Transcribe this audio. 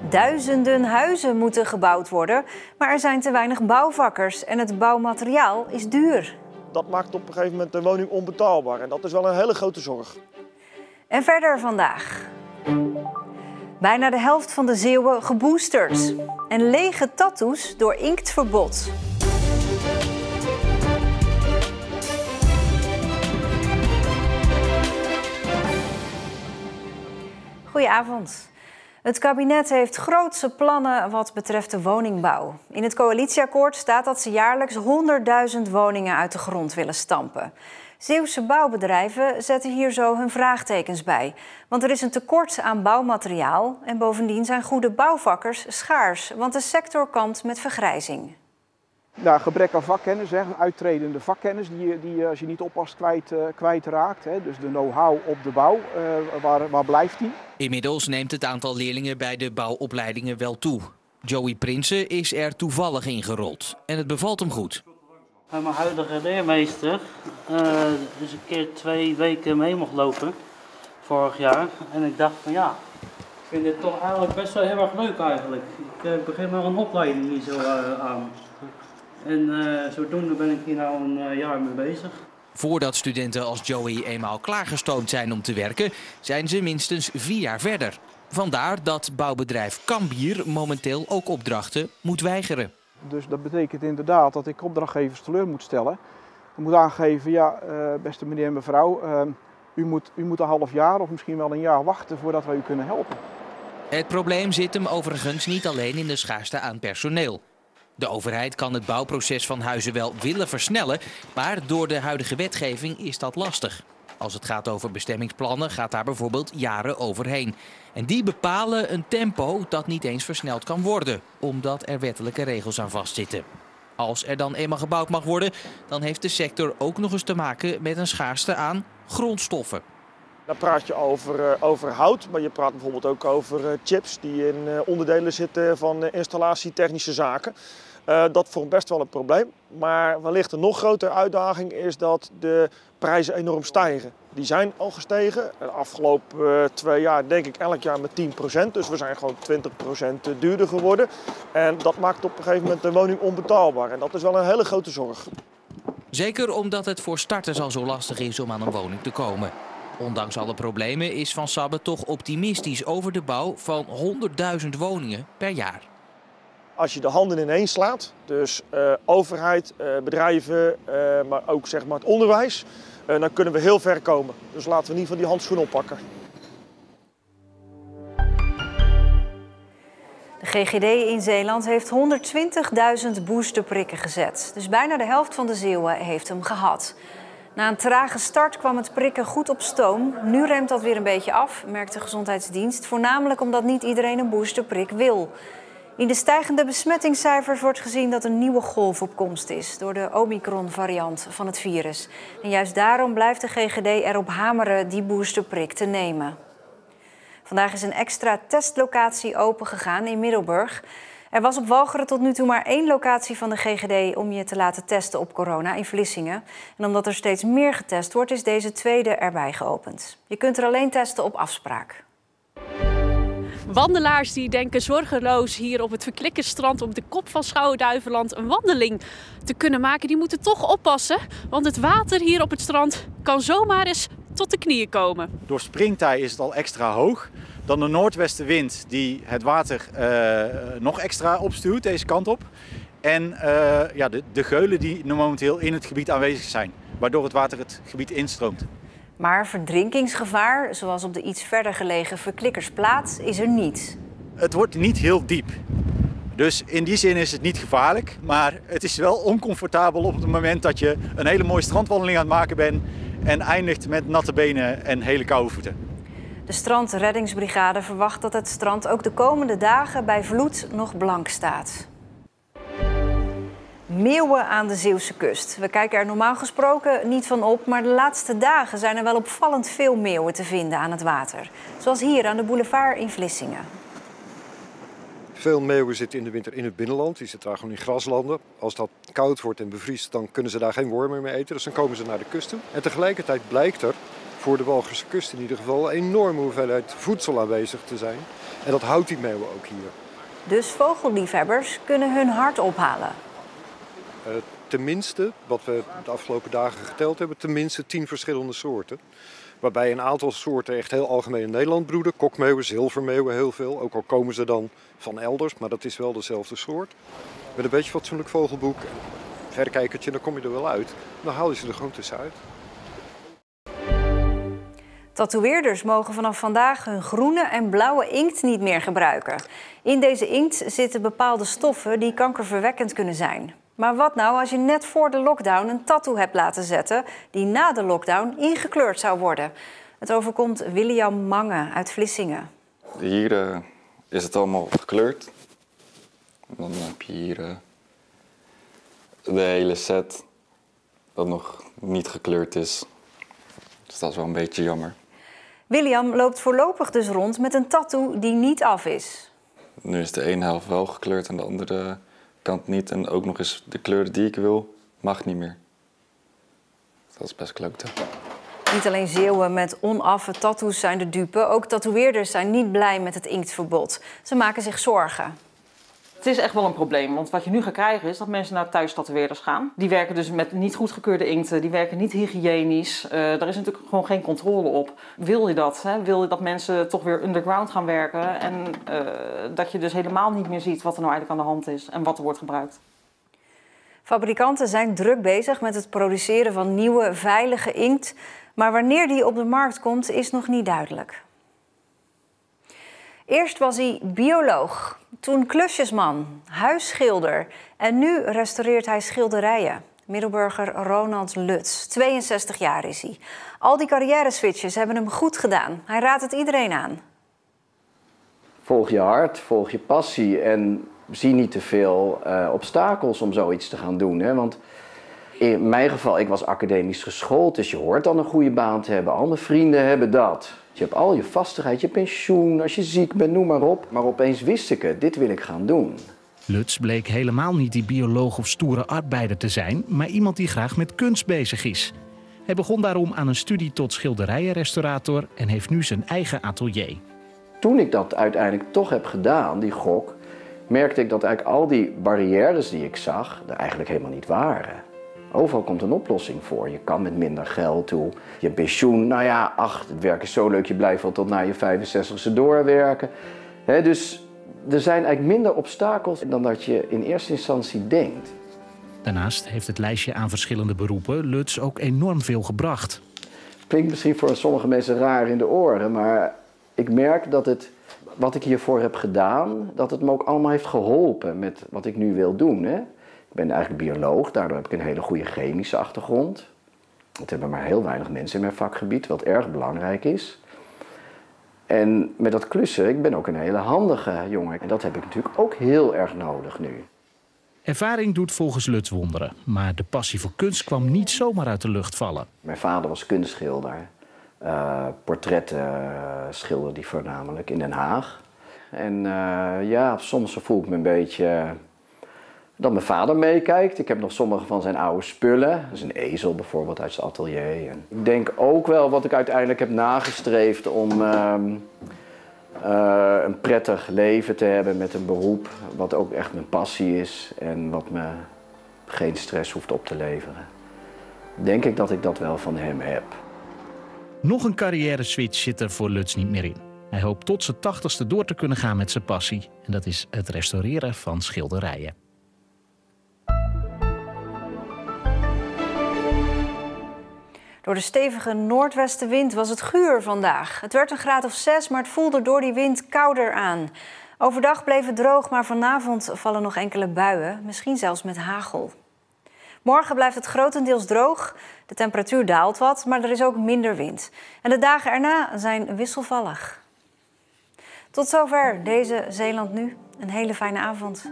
Duizenden huizen moeten gebouwd worden, maar er zijn te weinig bouwvakkers en het bouwmateriaal is duur. Dat maakt op een gegeven moment de woning onbetaalbaar en dat is wel een hele grote zorg. En verder vandaag. Bijna de helft van de Zeeuwen geboosterd. En lege tattoos door inktverbod. Goedenavond. Het kabinet heeft grootse plannen wat betreft de woningbouw. In het coalitieakkoord staat dat ze jaarlijks 100.000 woningen uit de grond willen stampen. Zeeuwse bouwbedrijven zetten hier zo hun vraagtekens bij. Want er is een tekort aan bouwmateriaal en bovendien zijn goede bouwvakkers schaars. Want de sector kampt met vergrijzing. Ja, gebrek aan vakkennis, uittredende vakkennis die als je niet oppast kwijtraakt. Dus de know-how op de bouw, waar blijft die? Inmiddels neemt het aantal leerlingen bij de bouwopleidingen wel toe. Joey Prinsen is er toevallig ingerold en het bevalt hem goed. Mijn huidige leermeester is een keer 2 weken mee mocht lopen, vorig jaar. En ik dacht van ja, ik vind dit toch eigenlijk best wel heel erg leuk eigenlijk. Ik begin maar een opleiding hier zo aan. En zodoende ben ik hier nou een jaar mee bezig. Voordat studenten als Joey eenmaal klaargestoomd zijn om te werken, zijn ze minstens 4 jaar verder. Vandaar dat bouwbedrijf Cambier momenteel ook opdrachten moet weigeren. Dus dat betekent inderdaad dat ik opdrachtgevers teleur moet stellen. Ik moet aangeven, ja, beste meneer en mevrouw, u moet een half jaar of misschien wel een jaar wachten voordat wij u kunnen helpen. Het probleem zit hem overigens niet alleen in de schaarste aan personeel. De overheid kan het bouwproces van huizen wel willen versnellen, maar door de huidige wetgeving is dat lastig. Als het gaat over bestemmingsplannen gaat daar bijvoorbeeld jaren overheen. En die bepalen een tempo dat niet eens versneld kan worden, omdat er wettelijke regels aan vastzitten. Als er dan eenmaal gebouwd mag worden, dan heeft de sector ook nog eens te maken met een schaarste aan grondstoffen. Dan praat je over hout, maar je praat bijvoorbeeld ook over chips die in onderdelen zitten van installatietechnische zaken. Dat vormt best wel een probleem, maar wellicht een nog grotere uitdaging is dat de prijzen enorm stijgen. Die zijn al gestegen, de afgelopen 2 jaar denk ik elk jaar met 10%, dus we zijn gewoon 20% duurder geworden. En dat maakt op een gegeven moment de woning onbetaalbaar en dat is wel een hele grote zorg. Zeker omdat het voor starters al zo lastig is om aan een woning te komen. Ondanks alle problemen is Van Sabbe toch optimistisch over de bouw van 100.000 woningen per jaar. Als je de handen ineens slaat, dus overheid, bedrijven, maar ook zeg maar, het onderwijs, dan kunnen we heel ver komen. Dus laten we in ieder geval die handschoen oppakken. De GGD in Zeeland heeft 120.000 boosterprikken gezet. Dus bijna de helft van de Zeeuwen heeft hem gehad. Na een trage start kwam het prikken goed op stoom. Nu remt dat weer een beetje af, merkt de Gezondheidsdienst. Voornamelijk omdat niet iedereen een boosterprik wil. In de stijgende besmettingscijfers wordt gezien dat een nieuwe golf op komst is door de Omicron-variant van het virus. En juist daarom blijft de GGD erop hameren die boosterprik te nemen. Vandaag is een extra testlocatie opengegaan in Middelburg. Er was op Walcheren tot nu toe maar 1 locatie van de GGD om je te laten testen op corona in Vlissingen. En omdat er steeds meer getest wordt, is deze tweede erbij geopend. Je kunt er alleen testen op afspraak. Wandelaars die denken zorgeloos hier op het Verklikkerstrand op de kop van Schouwen-Duiveland een wandeling te kunnen maken, die moeten toch oppassen. Want het water hier op het strand kan zomaar eens tot de knieën komen. Door springtij is het al extra hoog. Dan de noordwestenwind die het water nog extra opstuwt deze kant op. En de geulen die momenteel in het gebied aanwezig zijn, waardoor het water het gebied instroomt. Maar verdrinkingsgevaar, zoals op de iets verder gelegen Verklikkersplaat, is er niet. Het wordt niet heel diep. Dus in die zin is het niet gevaarlijk. Maar het is wel oncomfortabel op het moment dat je een hele mooie strandwandeling aan het maken bent en eindigt met natte benen en hele koude voeten. De strandreddingsbrigade verwacht dat het strand ook de komende dagen bij vloed nog blank staat. Meeuwen aan de Zeeuwse kust. We kijken er normaal gesproken niet van op, maar de laatste dagen zijn er wel opvallend veel meeuwen te vinden aan het water. Zoals hier aan de boulevard in Vlissingen. Veel meeuwen zitten in de winter in het binnenland. Die zitten daar gewoon in graslanden. Als dat koud wordt en bevriest, dan kunnen ze daar geen wormen meer eten. Dus dan komen ze naar de kust toe. En tegelijkertijd blijkt er voor de Walcherse kust in ieder geval, een enorme hoeveelheid voedsel aanwezig te zijn. En dat houdt die meeuwen ook hier. Dus vogelliefhebbers kunnen hun hart ophalen. Tenminste, wat we de afgelopen dagen geteld hebben, tenminste 10 verschillende soorten. Waarbij een aantal soorten echt heel algemeen in Nederland broeden. Kokmeeuwen, zilvermeeuwen heel veel. Ook al komen ze dan van elders, maar dat is wel dezelfde soort. Met een beetje fatsoenlijk vogelboek, een verrekijkertje, dan kom je er wel uit. Dan haal je ze er gewoon tussenuit. Tatoeëerders mogen vanaf vandaag hun groene en blauwe inkt niet meer gebruiken. In deze inkt zitten bepaalde stoffen die kankerverwekkend kunnen zijn. Maar wat nou als je net voor de lockdown een tattoo hebt laten zetten die na de lockdown ingekleurd zou worden? Het overkomt William Mange uit Vlissingen. Hier is het allemaal gekleurd. Dan heb je hier de hele set dat nog niet gekleurd is. Dus dat is wel een beetje jammer. William loopt voorlopig dus rond met een tattoo die niet af is. Nu is de ene helft wel gekleurd en de andere kant niet. En ook nog eens de kleur die ik wil, mag niet meer. Dat is best klote. Niet alleen Zeeuwen met onaffe tattoos zijn de dupe. Ook tatoeëerders zijn niet blij met het inktverbod. Ze maken zich zorgen. Het is echt wel een probleem, want wat je nu gaat krijgen is dat mensen naar thuistatoeëerders gaan. Die werken dus met niet goedgekeurde inkten, die werken niet hygiënisch. Daar is natuurlijk gewoon geen controle op. Wil je dat? Hè? Wil je dat mensen toch weer underground gaan werken en dat je dus helemaal niet meer ziet wat er nou eigenlijk aan de hand is en wat er wordt gebruikt? Fabrikanten zijn druk bezig met het produceren van nieuwe, veilige inkt. Maar wanneer die op de markt komt, is nog niet duidelijk. Eerst was hij bioloog, toen klusjesman, huisschilder en nu restaureert hij schilderijen. Middelburger Ronald Lutz, 62 jaar is hij. Al die carrière-switches hebben hem goed gedaan. Hij raadt het iedereen aan. Volg je hart, volg je passie en zie niet te veel obstakels om zoiets te gaan doen. Hè? Want in mijn geval, ik was academisch geschoold, dus je hoort dan een goede baan te hebben. Al mijn vrienden hebben dat. Je hebt al je vastigheid, je pensioen, als je ziek bent, noem maar op. Maar opeens wist ik het, dit wil ik gaan doen. Lutz bleek helemaal niet die bioloog of stoere arbeider te zijn, maar iemand die graag met kunst bezig is. Hij begon daarom aan een studie tot schilderijenrestaurator en heeft nu zijn eigen atelier. Toen ik dat uiteindelijk toch heb gedaan, die gok, merkte ik dat eigenlijk al die barrières die ik zag, er eigenlijk helemaal niet waren. Overal komt een oplossing voor. Je kan met minder geld toe. Je pensioen, nou ja, het werk is zo leuk, je blijft wel tot na je 65e doorwerken. Dus er zijn eigenlijk minder obstakels dan dat je in eerste instantie denkt. Daarnaast heeft het lijstje aan verschillende beroepen Lutz ook enorm veel gebracht. Klinkt misschien voor sommige mensen raar in de oren, maar ik merk dat wat ik hiervoor heb gedaan, dat het me ook allemaal heeft geholpen met wat ik nu wil doen. Hè? Ik ben eigenlijk bioloog, daardoor heb ik een hele goede chemische achtergrond. Dat hebben maar heel weinig mensen in mijn vakgebied, wat erg belangrijk is. En met dat klussen, ik ben ook een hele handige jongen. En dat heb ik natuurlijk ook heel erg nodig nu. Ervaring doet volgens Lutz wonderen. Maar de passie voor kunst kwam niet zomaar uit de lucht vallen. Mijn vader was kunstschilder. Portretten schilderde hij voornamelijk in Den Haag. En soms voel ik me een beetje dat mijn vader meekijkt. Ik heb nog sommige van zijn oude spullen. Dat is een ezel bijvoorbeeld uit zijn atelier. En ik denk ook wel wat ik uiteindelijk heb nagestreefd om een prettig leven te hebben met een beroep wat ook echt mijn passie is en wat me geen stress hoeft op te leveren. Denk ik dat ik dat wel van hem heb. Nog een carrière-switch zit er voor Lutz niet meer in. Hij hoopt tot zijn 80ste door te kunnen gaan met zijn passie. En dat is het restaureren van schilderijen. Door de stevige noordwestenwind was het guur vandaag. Het werd een graad of 6, maar het voelde door die wind kouder aan. Overdag bleef het droog, maar vanavond vallen nog enkele buien. Misschien zelfs met hagel. Morgen blijft het grotendeels droog. De temperatuur daalt wat, maar er is ook minder wind. En de dagen erna zijn wisselvallig. Tot zover deze Zeeland Nu. Een hele fijne avond.